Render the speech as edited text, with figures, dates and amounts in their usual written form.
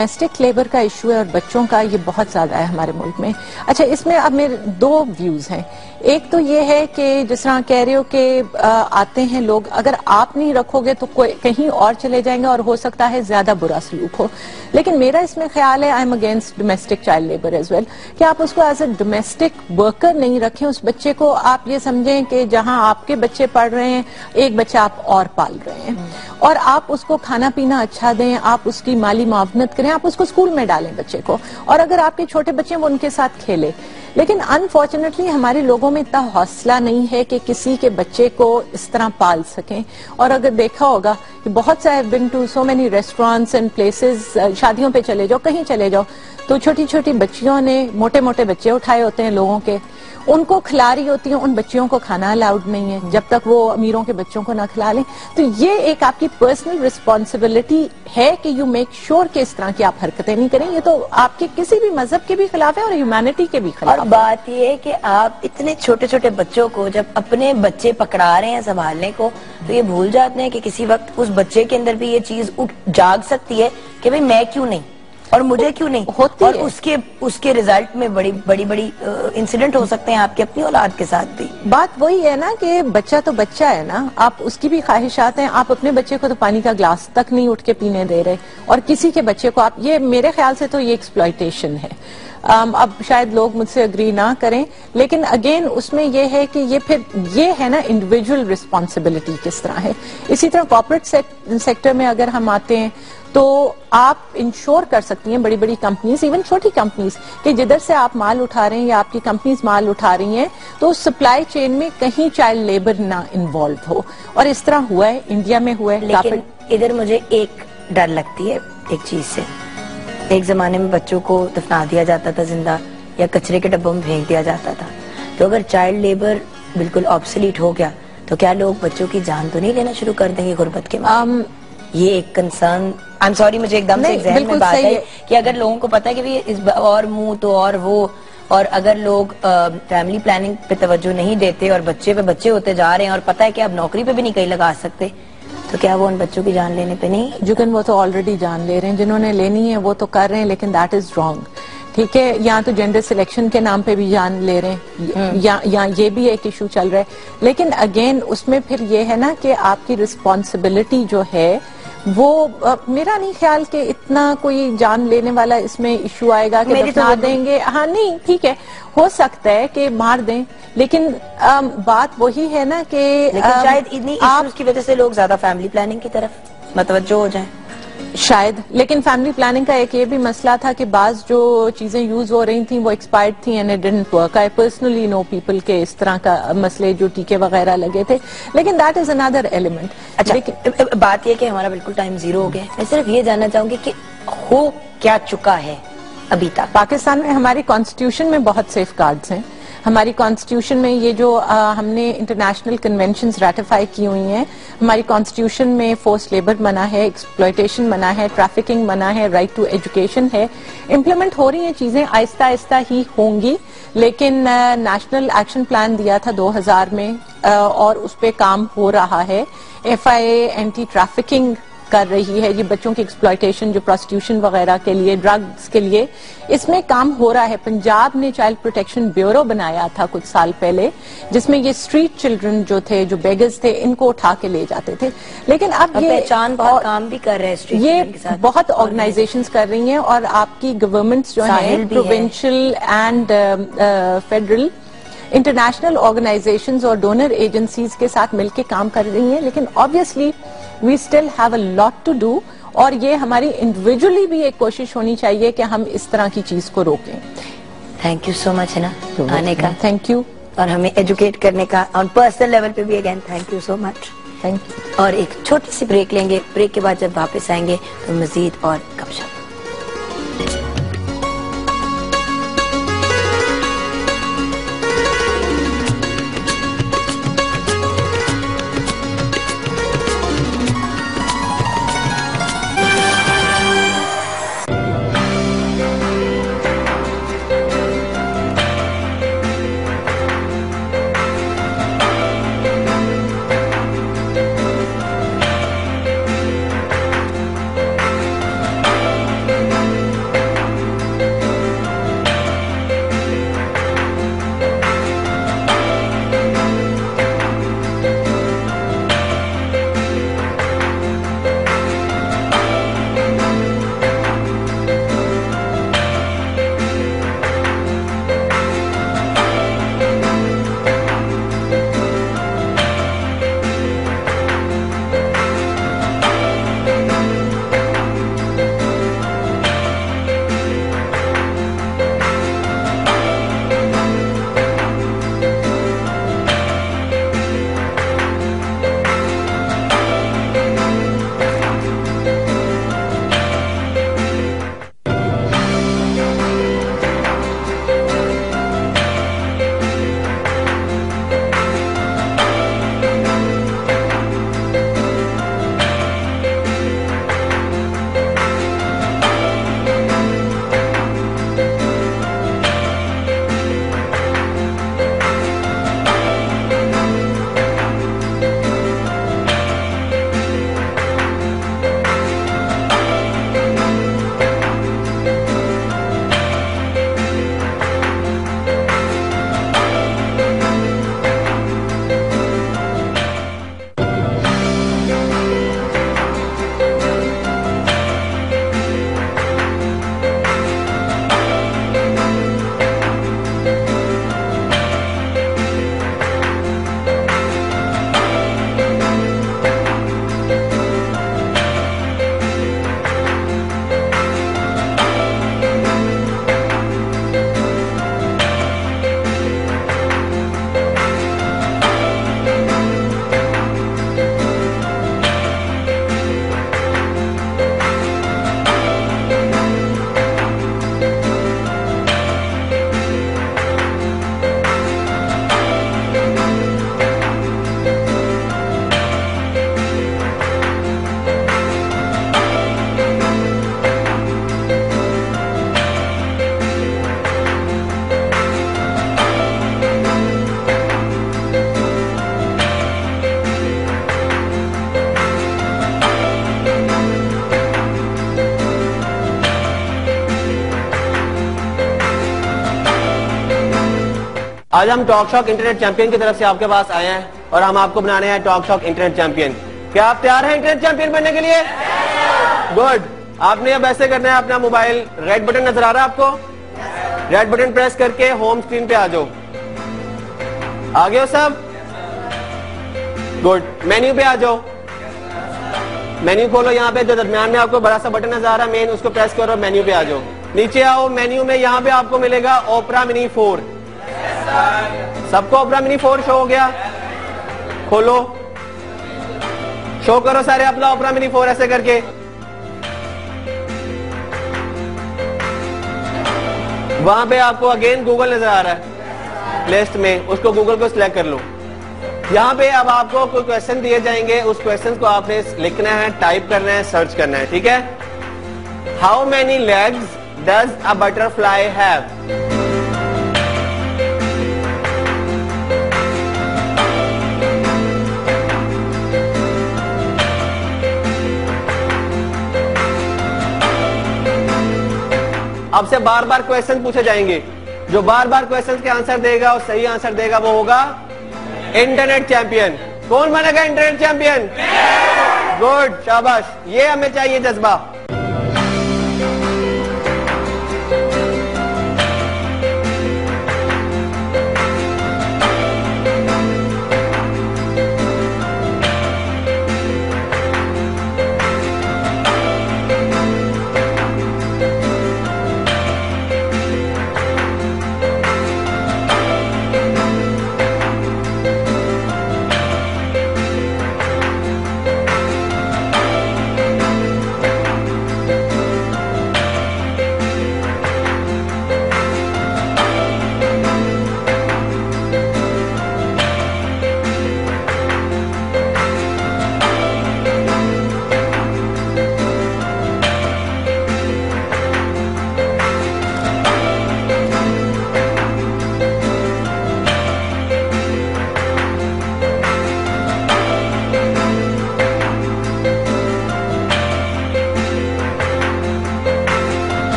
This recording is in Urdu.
ڈومیسٹک لیبر کا ایشو ہے اور بچوں کا یہ بہت زیادہ ہے ہمارے ملک میں. اچھا، اس میں اب میرے دو ویوز ہیں. ایک تو یہ ہے کہ جس طرح کہہ رہے ہو کہ آتے ہیں لوگ، اگر آپ نہیں رکھو گے تو کہیں اور چلے جائیں گے اور ہو سکتا ہے زیادہ برا سلوک ہو. لیکن میرا اس میں خیال ہے، I am against domestic child labour as well, کہ آپ اس کو ایز اے ڈومیسٹک ورکر نہیں رکھیں. اس بچے کو آپ یہ سمجھیں کہ جہاں آپ کے بچے پڑھ رہے ہیں ایک بچہ آپ اور پال رہے ہیں، اور آپ اس کو کھانا پینا اچھا دیں، آپ اس کی مالی معاونت کریں، آپ اس کو اسکول میں ڈالیں بچے کو، اور اگر آپ کے چھوٹے بچے ہیں وہ ان کے ساتھ کھیلے. لیکن انفارچونیٹلی ہمارے لوگوں میں اتنا حوصلہ نہیں ہے کہ کسی کے بچے کو اس طرح پال سکیں. اور اگر دیکھا ہوگا کہ بہت سے been to so many restaurants and places, شادیوں پہ چلے جاؤ، کہیں چلے جاؤ تو چھوٹی چھوٹی بچیوں نے موٹے موٹے بچے اٹھائے ہوتے ہیں لوگوں کے، ان کو کھلا رہی ہوتی ہیں. ان بچیوں کو کھانا الاؤڈ نہیں ہے جب تک وہ امیروں کے بچوں کو نہ کھلا لیں. تو یہ ایک آپ کی پرسنل رسپانسبلٹی ہے کہ یو میک شور کہ اس طرح کی آپ حرکتیں نہیں کریں. یہ تو آپ کے کسی بھی مذہب کے بھی خلاف ہے اور ہیومینٹی کے بھی خلاف ہے. اور بات یہ ہے کہ آپ اتنے چھوٹے چھوٹے بچوں کو جب اپنے بچے پکڑا رہے ہیں سنبھالنے کو، تو یہ بھول جاتے ہیں کہ کسی وقت اس بچے کے اندر بھی یہ چیز جاگ سکتی ہے کہ بھئی میں کیوں نہیں اور مجھے کیوں نہیں ہوتی اور ہے. اس کے ریزلٹ میں بڑی انسیڈنٹ ہو سکتے ہیں آپ کی اپنی اولاد کے ساتھ بھی. بات وہی ہے نا کہ بچہ تو بچہ ہے نا، آپ اس کی بھی خواہشات ہیں. آپ اپنے بچے کو تو پانی کا گلاس تک نہیں اٹھ کے پینے دے رہے، اور کسی کے بچے کو آپ، یہ میرے خیال سے تو یہ ایکسپلائٹیشن ہے. اب شاید لوگ مجھ سے اگری نہ کریں، لیکن اگین اس میں یہ ہے کہ یہ پھر یہ ہے نا انڈیویجول رسپانسبلٹی کس طرح ہے. اسی طرح کارپوریٹ سیکٹر میں اگر ہم آتے ہیں تو آپ انشور کر سکتی ہیں، بڑی بڑی کمپنیز، ایون چھوٹی کمپنیز، کہ جدھر سے آپ مال اٹھا رہے ہیں یا آپ کی کمپنیز مال اٹھا رہی ہیں تو سپلائی چین میں کہیں چائلڈ لیبر نہ انوالو ہو. اور اس طرح ہوا ہے، انڈیا میں ہوا ہے. لیکن ادھر مجھے ایک ڈر لگتی ہے ایک چیز سے. ایک زمانے میں بچوں کو دفنا دیا جاتا تھا زندہ، یا کچرے کے ڈبوں میں پھینک دیا جاتا تھا. تو اگر چائلڈ لیبر بالکل آبسلیٹ ہو گیا تو کیا لوگ بچوں کی جان تو نہیں لینا شروع کر دیں گے غربت کے بعد؟ یہ ایک کنسرن، آئی ایم سوری، مجھے ایک دم سے ذہن میں بات ہے کہ اگر لوگوں کو پتا ہے کہ اور منہ تو اور وہ، اور اگر لوگ فیملی پلاننگ پہ توجہ نہیں دیتے اور بچے پہ بچے ہوتے جا رہے ہیں اور پتا ہے کہ اب نوکری پہ بھی نہیں کہیں لگا سکتے، تو کیا وہ ان بچوں کی جان لینے پہ نہیں؟ جوکن وہ تو آلریڈی جان لے رہے ہیں، جنہوں نے لینی ہے وہ تو کر رہے ہیں، لیکن دیٹ از رانگ. ٹھیک ہے، یہاں تو جینڈر سلیکشن کے نام پہ بھی جان لے رہے ہیں، یا یہ بھی ایک ایشو چل رہا ہے. لیکن اگین اس میں پھر یہ ہے نا کہ آپ کی رسپانسبلٹی جو ہے وہ، میرا نہیں خیال کہ اتنا کوئی جان لینے والا اس میں ایشو آئے گا کہ دفنا دیں گے. ہاں نہیں، ٹھیک ہے، ہو سکتا ہے کہ مار دیں، لیکن بات وہی ہے نا کہ شاید اتنی ایشوز کی وجہ سے لوگ زیادہ فیملی پلاننگ کی طرف متوجہ ہو جائیں شاید. لیکن فیملی پلاننگ کا ایک یہ بھی مسئلہ تھا کہ بعض جو چیزیں یوز ہو رہی تھیں وہ ایکسپائرڈ تھیں and it didn't work. I personally know people کے اس طرح کا مسئلے جو ٹیکے وغیرہ لگے تھے، لیکن دیٹ از اندر ایلیمنٹ. اچھا، بات یہ کہ ہمارا بالکل ٹائم زیرو ہو گیا. میں صرف یہ جاننا چاہوں گی کہ ہو کیا چکا ہے ابھی تک پاکستان میں. ہماری کانسٹیٹیوشن میں بہت سیف گارڈز ہیں. ہماری کانسٹیٹیوشن میں یہ جو ہم نے انٹرنیشنل کنونشنز ریٹیفائی کی ہوئی ہیں، ہماری کانسٹیٹیوشن میں فورس لیبر منع ہے، ایکسپلائٹیشن منع ہے، ٹریفکنگ منع ہے، رائٹ ٹو ایجوکیشن ہے. امپلیمنٹ ہو رہی ہیں چیزیں، آہستہ آہستہ ہی ہوں گی. لیکن نیشنل ایکشن پلان دیا تھا 2000 میں اور اس پہ کام ہو رہا ہے. FIA اینٹی ٹریفکنگ کر رہی ہے، یہ بچوں کی ایکسپلائٹیشن جو پروسٹیوشن وغیرہ کے لیے، ڈرگز کے لیے، اس میں کام ہو رہا ہے. پنجاب نے چائلڈ پروٹیکشن بیورو بنایا تھا کچھ سال پہلے، جس میں یہ اسٹریٹ چلڈرن جو تھے، جو بیگرز تھے، ان کو اٹھا کے لے جاتے تھے. لیکن اب یہ پہچان بہت کام بھی کر رہے ہیں، یہ بہت آرگنائزیشنز کر رہی ہیں، اور آپ کی گورنمنٹس جو ہیں provincial and federal, international organisations اور ڈونر ایجنسیز کے ساتھ مل کے کام کر رہی ہیں. لیکن obviously we still have a lot to do, اور یہ ہماری انڈیویجولی بھی ایک کوشش ہونی چاہیے کہ ہم اس طرح کی چیز کو روکیں. تھینک یو سو مچ ہے نا آنے کا، تھینک یو، اور ہمیں ایجوکیٹ کرنے کا آن پرسنل لیول پہ بھی. Again thank you so much. Thank you. اور ایک چھوٹی سی بریک لیں گے. بریک کے بعد جب واپس آئیں گے تو مزید اور گپ شپ. آج ہم ٹاک شاک انٹرنیٹ چیمپئن کی طرف سے آپ کے پاس آئے ہیں اور ہم آپ کو بنانے ہیں ٹاک شاک انٹرنیٹ چیمپئن. کیا آپ تیار ہیں انٹرنیٹ چیمپئن بننے کے لیے؟ گڈ. آپ نے اب ایسے کرنا ہے, اپنا موبائل ریڈ بٹن نظر آ رہا ہے آپ کو, ریڈ بٹن پریس کر کے ہوم اسکرین پہ آ جاؤ. آگے ہو سب؟ گڈ. مینیو پہ آ جاؤ, مینیو کھولو. یہاں پہ جو درمیان میں آپ کو بڑا سا بٹن نظر آ رہا ہے مین, اس کو پریس کرو, مینیو پہ آ جاؤ. نیچے آؤ مینیو میں, یہاں پہ آپ کو ملے گا اوپرا منی 4. سب کو اوپرا منی 4 شو ہو گیا؟ کھولو, شو کرو سارے اپنا اوپرا منی 4 ایسے کر کے. وہاں پہ آپ کو اگین گوگل نظر آ رہا ہے لسٹ میں, اس کو گوگل کو سلیکٹ کر لو. یہاں پہ اب آپ کو کوئی کویسچن دیے جائیں گے, اس کویسچن کو آپ نے لکھنا ہے, ٹائپ کرنا ہے, سرچ کرنا ہے. ٹھیک ہے؟ How many legs does a butterfly have? اب سے بار بار کویسچن پوچھے جائیں گے. جو بار بار کویسچن کے آنسر دے گا اور صحیح آنسر دے گا وہ ہوگا انٹرنیٹ چیمپئن. کون بنے گا انٹرنیٹ چیمپئن؟ گڈ, شاباش. یہ ہمیں چاہیے جذبہ.